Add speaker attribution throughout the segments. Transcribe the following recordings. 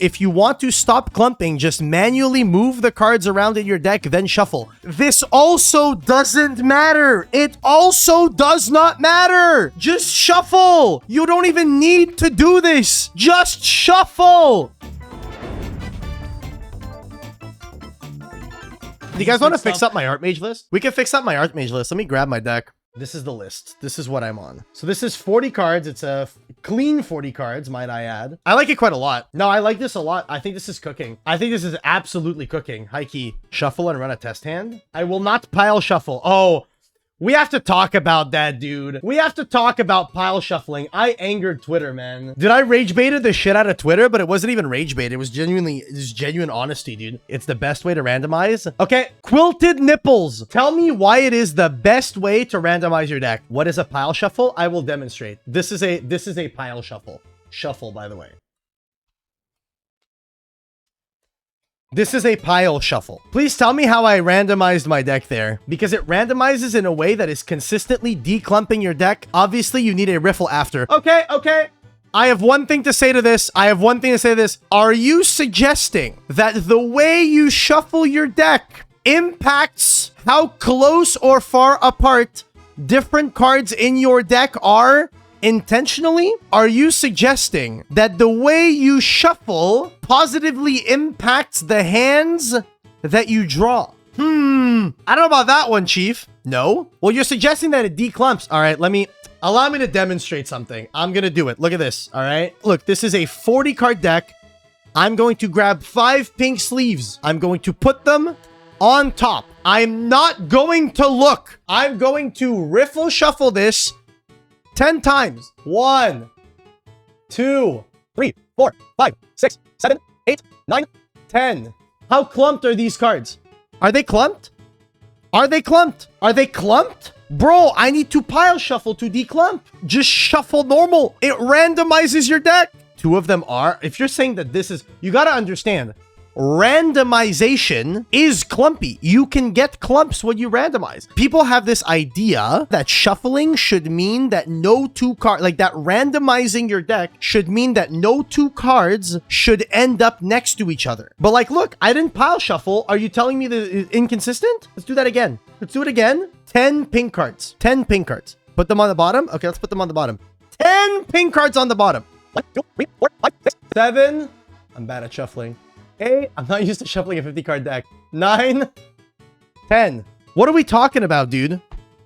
Speaker 1: If you want to stop clumping, just manually move the cards around in your deck, then shuffle. This also doesn't matter. It also does not matter. Just shuffle. You don't even need to do this. Just shuffle. Do you guys want to fix up my Archmage list? We can fix up my Archmage list. Let me grab my deck. This is the list. This is what I'm on. So this is 40 cards. It's a clean 40 cards, might I add. I like it quite a lot. No, I like this a lot. I think this is cooking. I think this is absolutely cooking. High key. Shuffle and run a test hand. I will not pile shuffle. Oh, we have to talk about that, dude. We have to talk about pile shuffling. I angered Twitter, man. Did I rage baited the shit out of Twitter? But it wasn't even rage bait. It was genuine honesty, dude. It's the best way to randomize. Okay, quilted nipples. Tell me why it is the best way to randomize your deck. What is a pile shuffle? I will demonstrate. This is a pile shuffle. Shuffle, by the way. This is a pile shuffle. Please tell me how I randomized my deck there, because it randomizes in a way that is consistently declumping your deck. Obviously, you need a riffle after. Okay. I have one thing to say to this. Are you suggesting that the way you shuffle your deck impacts how close or far apart different cards in your deck are intentionally? Are you suggesting that the way you shuffle positively impacts the hands that you draw? I don't know about that one, Chief. No? Well, you're suggesting that it declumps. All right, allow me to demonstrate something. I'm gonna do it. Look at this, all right? Look, this is a 40 card deck. I'm going to grab 5 pink sleeves. I'm going to put them on top. I'm not going to look. I'm going to riffle shuffle this 10 times. 1, 2, 3, 4, 5, 6, 7, 8, 9, 10. How clumped are these cards? Are they clumped? Are they clumped? Are they clumped? Bro, I need to pile shuffle to declump. Just shuffle normal. It randomizes your deck. 2 of them are. If you're saying that this is... You gotta understand. Randomization is clumpy. You can get clumps when you randomize. People have this idea that shuffling should mean that no 2 cards, like that randomizing your deck should mean that no 2 cards should end up next to each other. But like, look, I didn't pile shuffle. Are you telling me that it's inconsistent? Let's do that again. Let's do it again. 10 pink cards. 10 pink cards. Put them on the bottom. Okay, let's put them on the bottom. 10 pink cards on the bottom. 1, 2, 3, 4, 5, 6, 7. I'm bad at shuffling. 8. I'm not used to shuffling a 50 card deck. 9, 10. What are we talking about, dude?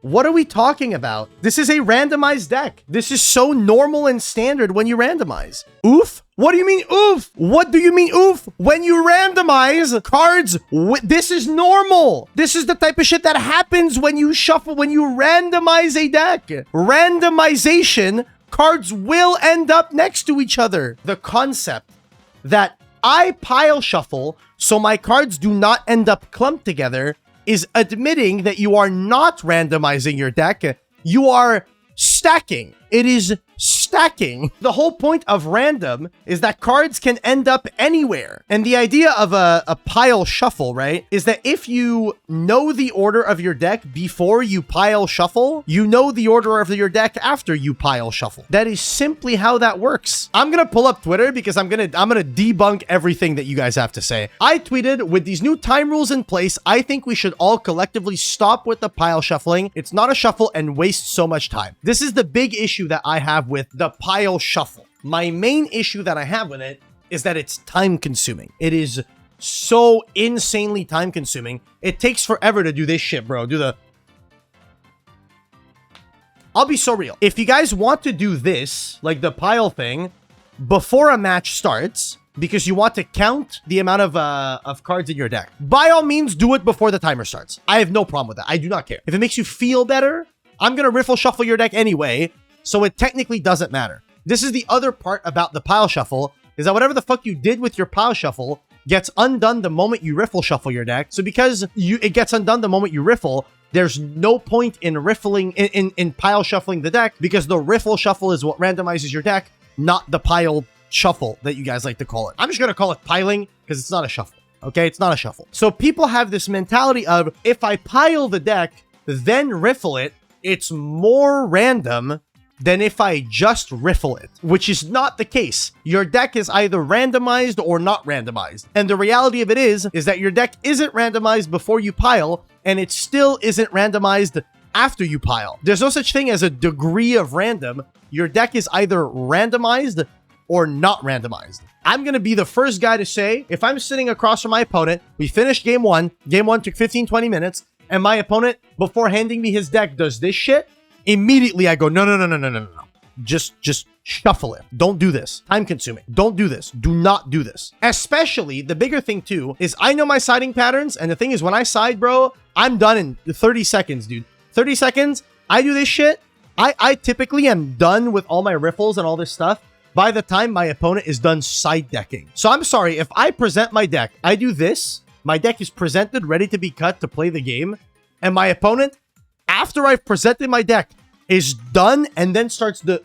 Speaker 1: What are we talking about? This is a randomized deck. This is so normal and standard when you randomize. Oof? What do you mean oof? What do you mean oof? When you randomize cards, this is normal. This is the type of shit that happens when you shuffle, when you randomize a deck. Randomization, cards will end up next to each other. The concept that I pile shuffle so my cards do not end up clumped together is admitting that you are not randomizing your deck. You are stacking. It is stacking. The whole point of random is that cards can end up anywhere. And the idea of a pile shuffle, right, is that if you know the order of your deck before you pile shuffle, you know the order of your deck after you pile shuffle. That is simply how that works. I'm gonna pull up Twitter because I'm gonna debunk everything that you guys have to say. I tweeted, with these new time rules in place, I think we should all collectively stop with the pile shuffling. It's not a shuffle and waste so much time. This is the big issue that I have with the pile shuffle. My main issue that I have with it is that it's time consuming. It is so insanely time consuming. It takes forever to do this shit, bro. I'll be so real. If you guys want to do this, like the pile thing, before a match starts, because you want to count the amount of cards in your deck, by all means, do it before the timer starts. I have no problem with that. I do not care. If it makes you feel better, I'm gonna riffle shuffle your deck anyway, so it technically doesn't matter. This is the other part about the pile shuffle, is that whatever the fuck you did with your pile shuffle gets undone the moment you riffle shuffle your deck. So because it gets undone the moment you riffle, there's no point in riffling, in pile shuffling the deck, because the riffle shuffle is what randomizes your deck, not the pile shuffle that you guys like to call it. I'm just gonna call it piling because it's not a shuffle. Okay, it's not a shuffle. So people have this mentality of, if I pile the deck, then riffle it, it's more random than if I just riffle it, which is not the case. Your deck is either randomized or not randomized. And the reality of it is that your deck isn't randomized before you pile, and it still isn't randomized after you pile. There's no such thing as a degree of random. Your deck is either randomized or not randomized. I'm going to be the first guy to say, if I'm sitting across from my opponent, we finished game one took 15, 20 minutes, and my opponent, before handing me his deck, does this shit, immediately I go, no. Just shuffle it. Don't do this. Time consuming. Don't do this. Do not do this. Especially, the bigger thing too, is I know my siding patterns, and the thing is, when I side, bro, I'm done in 30 seconds, dude. 30 seconds, I do this shit, I typically am done with all my riffles and all this stuff by the time my opponent is done side decking. So I'm sorry, if I present my deck, I do this, my deck is presented, ready to be cut to play the game, and my opponent, after I've presented my deck, is done and then starts the...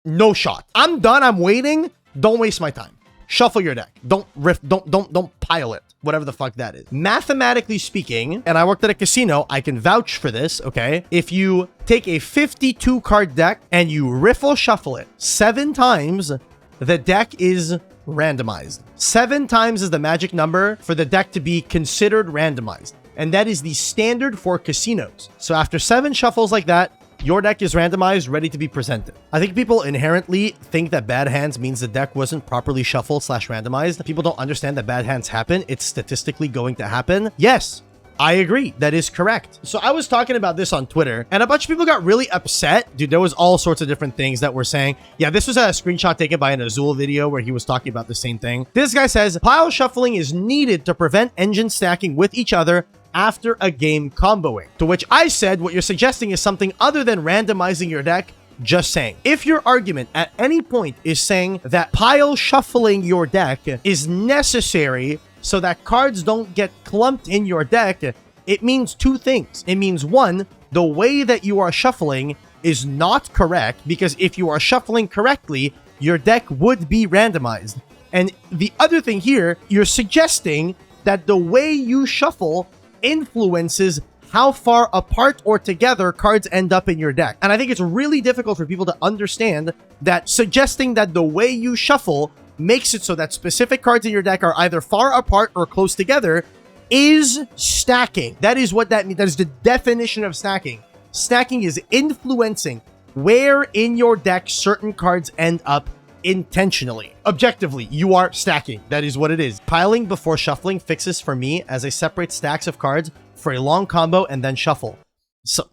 Speaker 1: No shot. I'm done, I'm waiting, don't waste my time. Shuffle your deck. Don't riff, don't pile it. Whatever the fuck that is. Mathematically speaking, and I worked at a casino, I can vouch for this, okay? If you take a 52 card deck and you riffle shuffle it 7 times, the deck is randomized. 7 times is the magic number for the deck to be considered randomized. And that is the standard for casinos. So after 7 shuffles like that, your deck is randomized, ready to be presented. I think people inherently think that bad hands means the deck wasn't properly shuffled / randomized. People don't understand that bad hands happen. It's statistically going to happen. Yes, I agree. That is correct. So I was talking about this on Twitter, and a bunch of people got really upset. Dude, there was all sorts of different things that were saying, yeah, this was a screenshot taken by an Azul video where he was talking about the same thing. This guy says, pile shuffling is needed to prevent engine stacking with each other after a game comboing. To which I said, what you're suggesting is something other than randomizing your deck. Just saying. If your argument at any point is saying that pile shuffling your deck is necessary so that cards don't get clumped in your deck, it means 2 things. It means 1, the way that you are shuffling is not correct, because if you are shuffling correctly, your deck would be randomized. And the other thing here, you're suggesting that the way you shuffle influences how far apart or together cards end up in your deck. And I think it's really difficult for people to understand that suggesting that the way you shuffle makes it so that specific cards in your deck are either far apart or close together is stacking. That is what that means. That is the definition of stacking. Stacking is influencing where in your deck certain cards end up intentionally. Objectively, you are stacking. That is what it is. Piling before shuffling fixes for me as I separate stacks of cards for a long combo and then shuffle. So,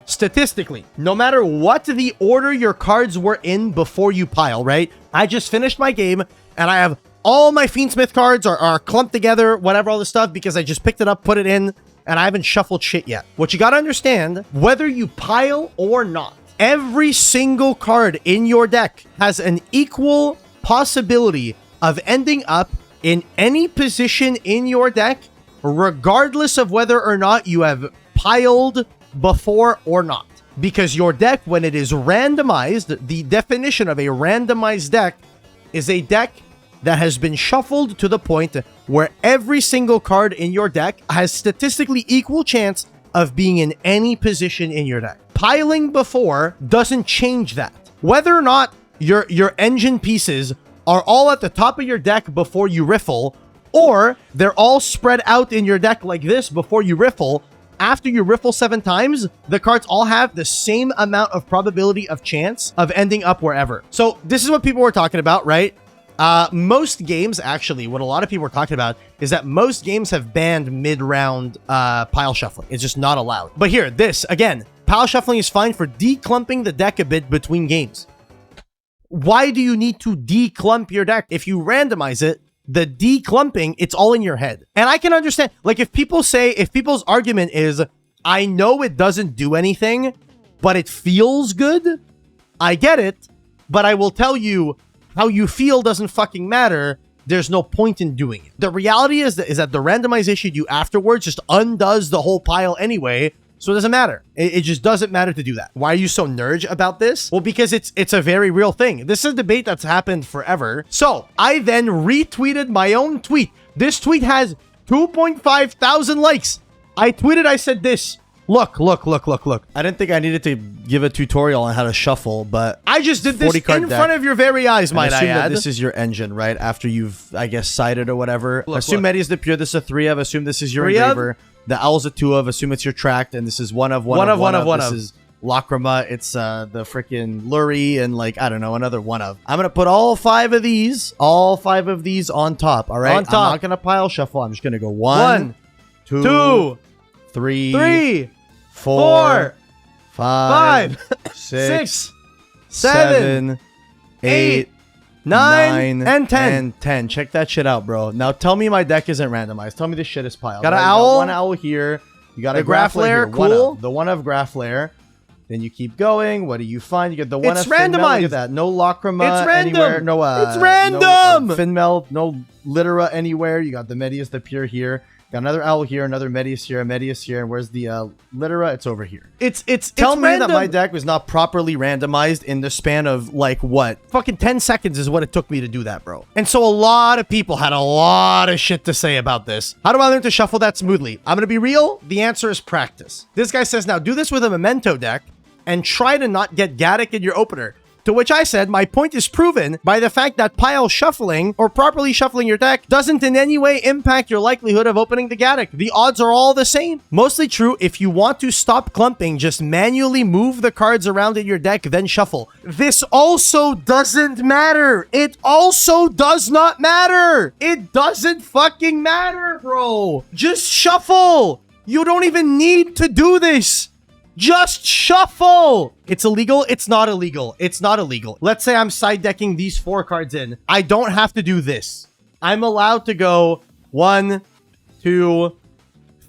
Speaker 1: statistically, no matter what the order your cards were in before you pile, right? I just finished my game and I have all my Fiendsmith cards are clumped together, whatever, all this stuff, because I just picked it up, put it in, and I haven't shuffled shit yet. What you gotta understand, whether you pile or not, every single card in your deck has an equal possibility of ending up in any position in your deck, regardless of whether or not you have piled before or not. Because your deck, when it is randomized, the definition of a randomized deck is a deck that has been shuffled to the point where every single card in your deck has statistically equal chance of being in any position in your deck. Piling before doesn't change that. Whether or not your engine pieces are all at the top of your deck before you riffle, or they're all spread out in your deck like this before you riffle, after you riffle 7 times, the cards all have the same amount of probability of chance of ending up wherever. So this is what people were talking about, right? Most games, actually, what a lot of people are talking about is that most games have banned mid-round pile shuffling. It's just not allowed. But here, this, again, pile shuffling is fine for declumping the deck a bit between games. Why do you need to declump your deck? If you randomize it, the declumping, it's all in your head. And I can understand, like, if people's argument is, I know it doesn't do anything, but it feels good, I get it, but I will tell you, how you feel doesn't fucking matter. There's no point in doing it. The reality is that the randomization you do afterwards just undoes the whole pile anyway, so it doesn't matter. It just doesn't matter to do that. Why are you so nerdy about this? Well, because it's a very real thing. This is a debate that's happened forever. So I then retweeted my own tweet. This tweet has 2,500 likes. I tweeted, I said this: Look. I didn't think I needed to give a tutorial on how to shuffle, but I just did this in front of your very eyes, might I add. That this is your engine, right? After you've, I guess, sighted or whatever. Assume Medi is the pure. This is a 3 of. Assume this is your engraver. The owl's a 2 of. Assume it's your tracked, and this is 1 of. This is Lacrima. It's the freaking Lurie, and like, I don't know, another 1 of. I'm gonna put all 5 of these on top. All right, on top. I'm not gonna pile shuffle. I'm just gonna go 1, 2, 3, 4, 5, 6, 7, 8, 9, and 10. Check that shit out, bro. Now tell me my deck isn't randomized. Tell me this shit is piled. Got an owl. 1 owl here. You got a graph layer. Cool. The 1 of graph layer. Then you keep going. What do you find? You get the 1 of randomized. Look at that. No Lacrima anywhere. No, it's random. No, Finmel. No Littera anywhere. You got the Medius, the pure here. Got another owl here, another Medius here, a Medius here, and where's the Littera? It's over here. Tell me that my deck was not properly randomized in the span of, like, what? Fucking 10 seconds is what it took me to do that, bro. And so a lot of people had a lot of shit to say about this. How do I learn to shuffle that smoothly? I'm gonna be real. The answer is practice. This guy says, now do this with a Memento deck and try to not get Gaddock in your opener. To which I said, my point is proven by the fact that pile shuffling or properly shuffling your deck doesn't in any way impact your likelihood of opening the Gaddock. The odds are all the same. Mostly true, if you want to stop clumping, just manually move the cards around in your deck, then shuffle. This also doesn't matter. It also does not matter. It doesn't fucking matter, bro. Just shuffle. You don't even need to do this. Just shuffle! It's illegal? It's not illegal. It's not illegal. Let's say I'm side decking these 4 cards in. I don't have to do this. I'm allowed to go 1, 2,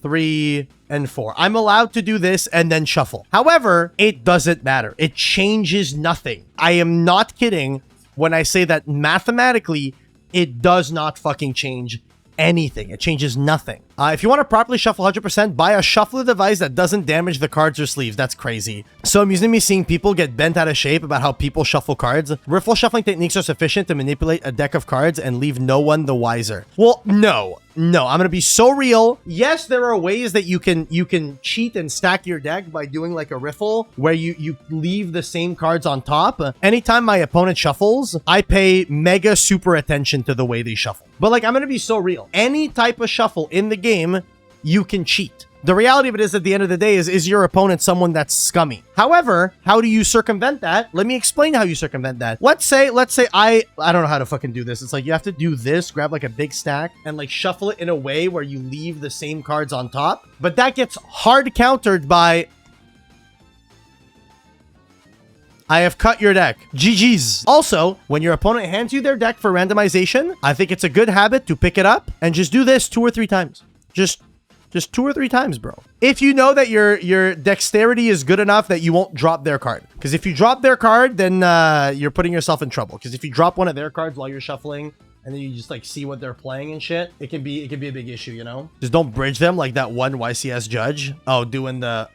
Speaker 1: 3, and 4. I'm allowed to do this and then shuffle. However, it doesn't matter. It changes nothing. I am not kidding when I say that mathematically, it does not fucking change anything. It changes nothing. If you want to properly shuffle 100%, buy a shuffler device that doesn't damage the cards or sleeves. That's crazy. So amusing me seeing people get bent out of shape about how people shuffle cards. Riffle shuffling techniques are sufficient to manipulate a deck of cards and leave no one the wiser. Well, no, I'm gonna be so real. Yes, there are ways that you can cheat and stack your deck by doing like a riffle where you leave the same cards on top. Anytime my opponent shuffles, I pay mega super attention to the way they shuffle. But like, I'm gonna be so real. Any type of shuffle in the game, you can cheat. The reality of it is, at the end of the day, is your opponent someone that's scummy? However, how do you circumvent that? Let me explain how you circumvent that. Let's say I don't know how to fucking do this. It's like you have to do this, grab like a big stack and like shuffle it in a way where you leave the same cards on top. But that gets hard countered by I have cut your deck. GG's. Also, when your opponent hands you their deck for randomization, I think it's a good habit to pick it up and just do this 2 or 3 times. Just 2 or 3 times, bro. If you know that your dexterity is good enough that you won't drop their card. Because if you drop their card, then you're putting yourself in trouble. Because if you drop one of their cards while you're shuffling, and then you just like see what they're playing and shit, it can be a big issue, you know? Just don't bridge them like that one YCS judge. Oh, doing the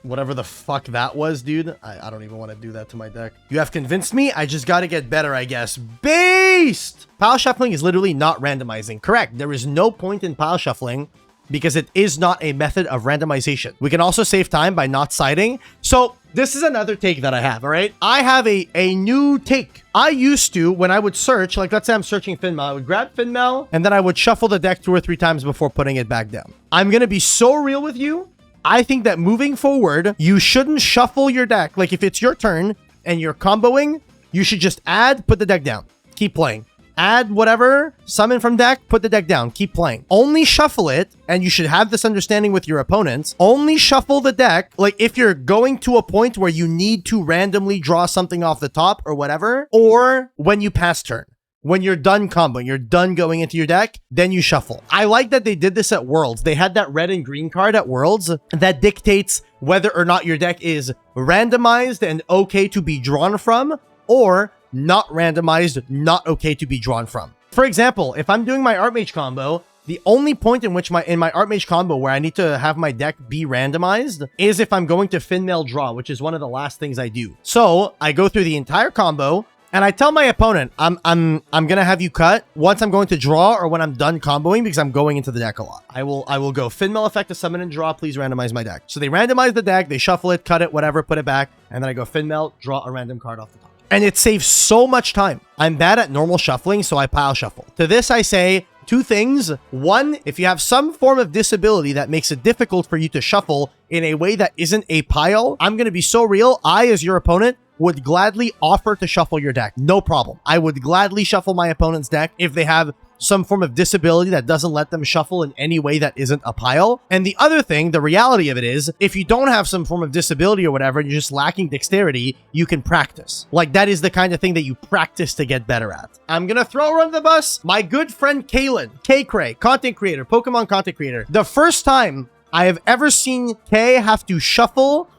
Speaker 1: whatever the fuck that was, dude. I don't even want to do that to my deck. You have convinced me. I just got to get better, I guess. Beast! Pile shuffling is literally not randomizing. Correct. There is no point in pile shuffling because it is not a method of randomization. We can also save time by not siding. So this is another take that I have, all right? I have a new take. I used to, when I would search, like let's say I'm searching Finmel, I would grab Finmel and then I would shuffle the deck 2 or 3 times before putting it back down. I'm going to be so real with you. I think that moving forward, you shouldn't shuffle your deck. Like if it's your turn and you're comboing, you should just add, put the deck down, keep playing. Add whatever, summon from deck, put the deck down, keep playing. Only shuffle it, and you should have this understanding with your opponents. Only shuffle the deck, like if you're going to a point where you need to randomly draw something off the top or whatever, or when you pass turn. When you're done comboing, you're done going into your deck, then you shuffle. I like that they did this at Worlds. They had that red and green card at Worlds that dictates whether or not your deck is randomized and okay to be drawn from, or not randomized, not okay to be drawn from. For example, if I'm doing my Archmage combo, the only point in which my Archmage combo where I need to have my deck be randomized is if I'm going to Finmail draw, which is one of the last things I do. So I go through the entire combo, And I tell my opponent, I'm gonna have you cut once I'm going to draw or when I'm done comboing because I'm going into the deck a lot. I will go fin mill effect to summon and draw. Please randomize my deck. So they randomize the deck, they shuffle it, cut it, whatever, put it back, and then I go fin mill, draw a random card off the top. And it saves so much time. I'm bad at normal shuffling, so I pile shuffle. To this I say two things. One, if you have some form of disability that makes it difficult for you to shuffle in a way that isn't a pile, I'm gonna be so real. I, as your opponent, would gladly offer to shuffle your deck. No problem. I would gladly shuffle my opponent's deck if they have some form of disability that doesn't let them shuffle in any way that isn't a pile. And the other thing, the reality of it is, if you don't have some form of disability or whatever, and you're just lacking dexterity, you can practice. Like, that is the kind of thing that you practice to get better at. I'm gonna throw her under the bus. My good friend Kaylin, K-Cray, content creator, Pokemon content creator. The first time I have ever seen Kay have to shuffle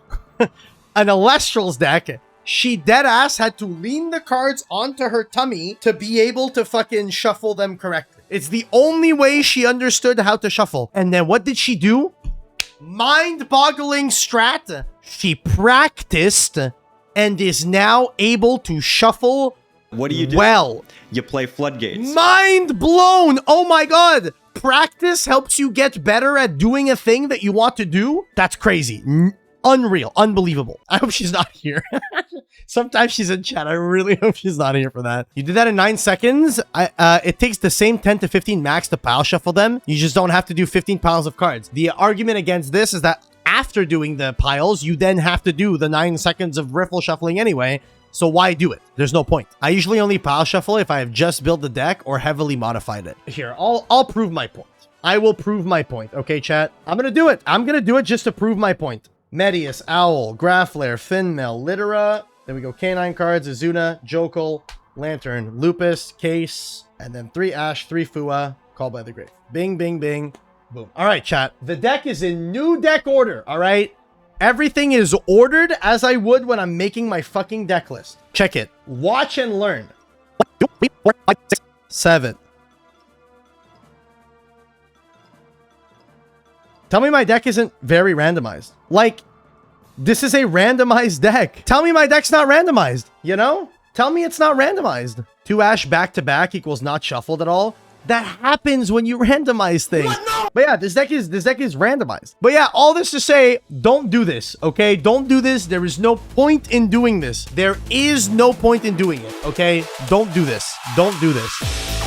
Speaker 1: an Elestral's deck, she deadass had to lean the cards onto her tummy to be able to fucking shuffle them correctly. It's the only way she understood how to shuffle. And then what did she do? Mind-boggling strat. She practiced and is now able to shuffle.
Speaker 2: What do you do?
Speaker 1: Well,
Speaker 2: you play floodgates.
Speaker 1: Mind blown. Oh my God. Practice helps you get better at doing a thing that you want to do. That's crazy. Unreal. Unbelievable. I hope she's not here. Sometimes she's in chat. I really hope she's not here for that. You did that in 9 seconds. It takes the same 10 to 15 max to pile shuffle them. You just don't have to do 15 piles of cards. The argument against this is that after doing the piles, you then have to do the 9 seconds of riffle shuffling anyway. So why do it? There's no point. I usually only pile shuffle if I have just built the deck or heavily modified it. Here, I'll prove my point. I will prove my point. Okay, chat? I'm gonna do it. I'm gonna do it just to prove my point. Medius, Owl, Grafflair, Finmel, Littera. Then we go Canine cards, Azuna, Jokal, Lantern, Lupus, Case, and then 3 Ash, 3 Fua, Called by the Grave. Bing, bing, bing, boom. All right, chat. The deck is in new deck order, all right? Everything is ordered as I would when I'm making my fucking deck list. Check it. Watch and learn. 7. Tell me my deck isn't very randomized. Like, this is a randomized deck. Tell me my deck's not randomized, you know? Tell me it's not randomized. 2 Ash back-to-back equals not shuffled at all. That happens when you randomize things. What? No! But yeah, this deck is randomized. But yeah, all this to say, don't do this, okay? Don't do this. There is no point in doing this. There is no point in doing it, okay? Don't do this. Don't do this.